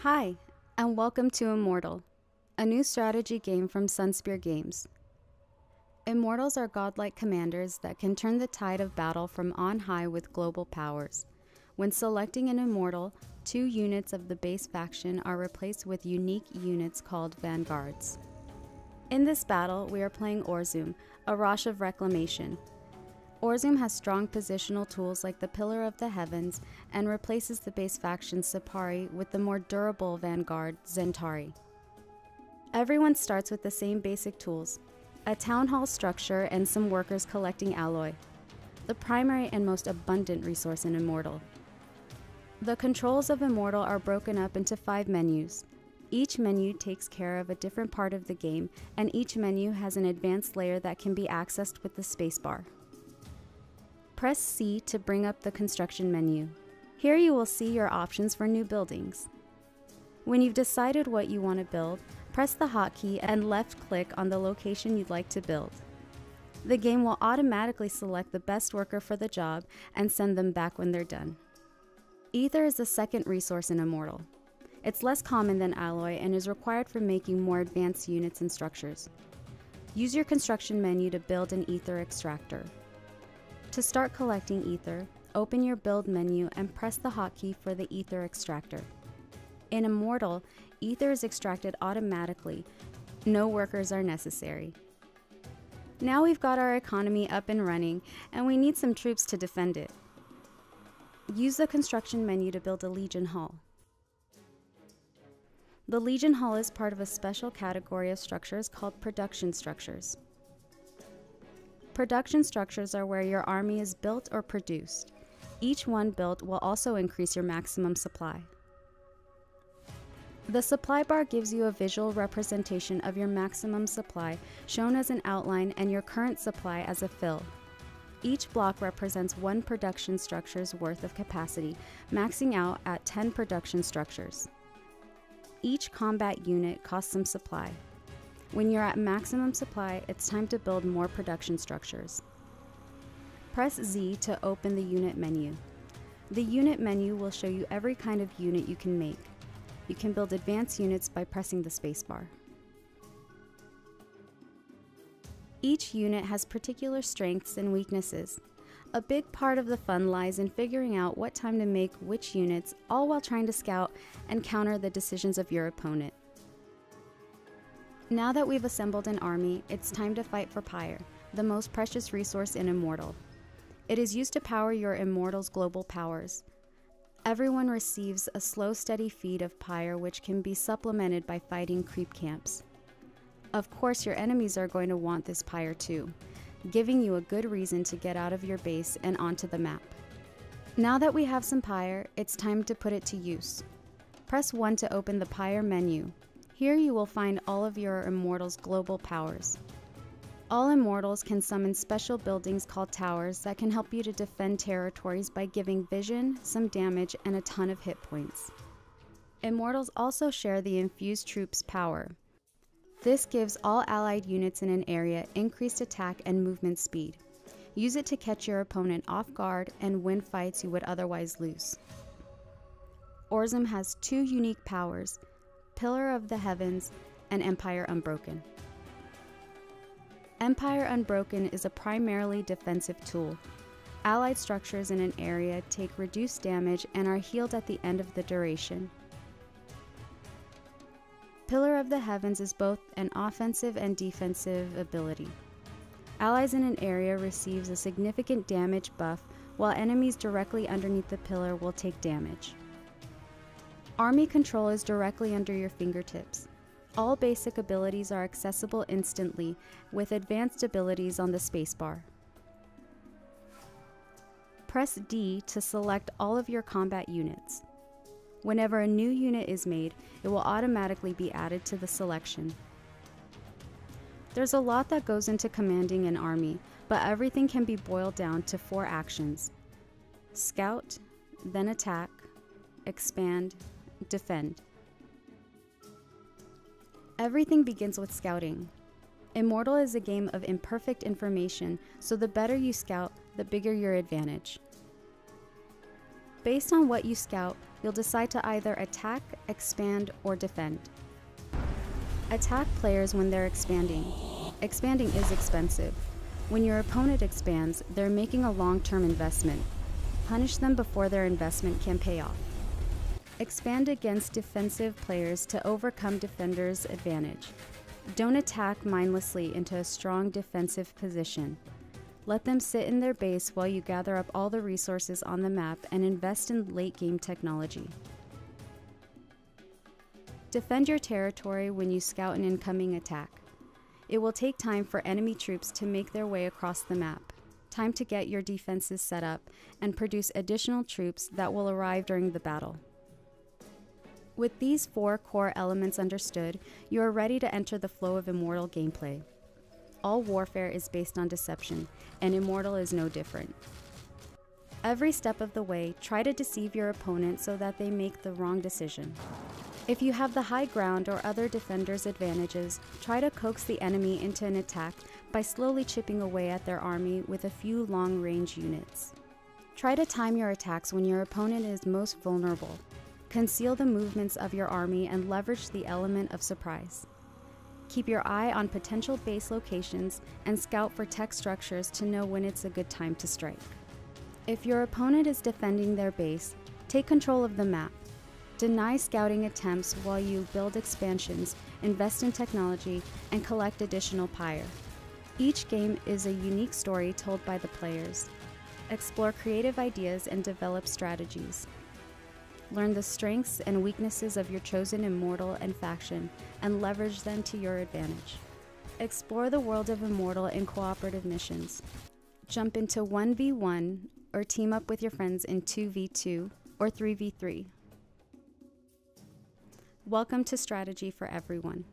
Hi, and welcome to Immortal, a new strategy game from Sunspear Games. Immortals are godlike commanders that can turn the tide of battle from on high with global powers. When selecting an Immortal, 2 units of the base faction are replaced with unique units called Vanguards. In this battle, we are playing Orzum, a Rosh of Reclamation. Orzum has strong positional tools like the Pillar of the Heavens and replaces the base faction Sipari with the more durable Vanguard Zentari. Everyone starts with the same basic tools, a town hall structure and some workers collecting alloy, the primary and most abundant resource in Immortal. The controls of Immortal are broken up into 5 menus. Each menu takes care of a different part of the game, and each menu has an advanced layer that can be accessed with the spacebar. Press C to bring up the construction menu. Here you will see your options for new buildings. When you've decided what you want to build, press the hotkey and left-click on the location you'd like to build. The game will automatically select the best worker for the job and send them back when they're done. Ether is the second resource in Immortal. It's less common than alloy and is required for making more advanced units and structures. Use your construction menu to build an ether extractor. To start collecting ether, open your build menu and press the hotkey for the ether extractor. In Immortal, ether is extracted automatically. No workers are necessary. Now we've got our economy up and running, and we need some troops to defend it. Use the construction menu to build a Legion Hall. The Legion Hall is part of a special category of structures called production structures. Production structures are where your army is built or produced. Each one built will also increase your maximum supply. The supply bar gives you a visual representation of your maximum supply, shown as an outline, and your current supply as a fill. Each block represents 1 production structure's worth of capacity, maxing out at 10 production structures. Each combat unit costs some supply. When you're at maximum supply, it's time to build more production structures. Press Z to open the unit menu. The unit menu will show you every kind of unit you can make. You can build advanced units by pressing the spacebar. Each unit has particular strengths and weaknesses. A big part of the fun lies in figuring out what time to make which units, all while trying to scout and counter the decisions of your opponent. Now that we've assembled an army, it's time to fight for Pyre, the most precious resource in Immortal. It is used to power your Immortal's global powers. Everyone receives a slow, steady feed of Pyre, which can be supplemented by fighting creep camps. Of course, your enemies are going to want this Pyre too, giving you a good reason to get out of your base and onto the map. Now that we have some Pyre, it's time to put it to use. Press 1 to open the Pyre menu. Here you will find all of your Immortals' global powers. All Immortals can summon special buildings called towers that can help you to defend territories by giving vision, some damage, and a ton of hit points. Immortals also share the infused troops power. This gives all allied units in an area increased attack and movement speed. Use it to catch your opponent off guard and win fights you would otherwise lose. Orzum has 2 unique powers, Pillar of the Heavens and Empire Unbroken. Empire Unbroken is a primarily defensive tool. Allied structures in an area take reduced damage and are healed at the end of the duration. Pillar of the Heavens is both an offensive and defensive ability. Allies in an area receives a significant damage buff, while enemies directly underneath the pillar will take damage. Army control is directly under your fingertips. All basic abilities are accessible instantly, with advanced abilities on the spacebar. Press D to select all of your combat units. Whenever a new unit is made, it will automatically be added to the selection. There's a lot that goes into commanding an army, but everything can be boiled down to 4 actions: scout, then attack, expand, defend. Everything begins with scouting. Immortal is a game of imperfect information, so the better you scout, the bigger your advantage. Based on what you scout, you'll decide to either attack, expand, or defend. Attack players when they're expanding. Expanding is expensive. When your opponent expands, they're making a long-term investment. Punish them before their investment can pay off. Expand against defensive players to overcome defenders' advantage. Don't attack mindlessly into a strong defensive position. Let them sit in their base while you gather up all the resources on the map and invest in late-game technology. Defend your territory when you scout an incoming attack. It will take time for enemy troops to make their way across the map. Time to get your defenses set up and produce additional troops that will arrive during the battle. With these 4 core elements understood, you are ready to enter the flow of Immortal gameplay. All warfare is based on deception, and Immortal is no different. Every step of the way, try to deceive your opponent so that they make the wrong decision. If you have the high ground or other defenders' advantages, try to coax the enemy into an attack by slowly chipping away at their army with a few long-range units. Try to time your attacks when your opponent is most vulnerable. Conceal the movements of your army and leverage the element of surprise. Keep your eye on potential base locations and scout for tech structures to know when it's a good time to strike. If your opponent is defending their base, take control of the map. Deny scouting attempts while you build expansions, invest in technology, and collect additional Pyre. Each game is a unique story told by the players. Explore creative ideas and develop strategies. Learn the strengths and weaknesses of your chosen Immortal and faction, and leverage them to your advantage. Explore the world of Immortal in cooperative missions. Jump into 1v1 or team up with your friends in 2v2 or 3v3. Welcome to Strategy for Everyone.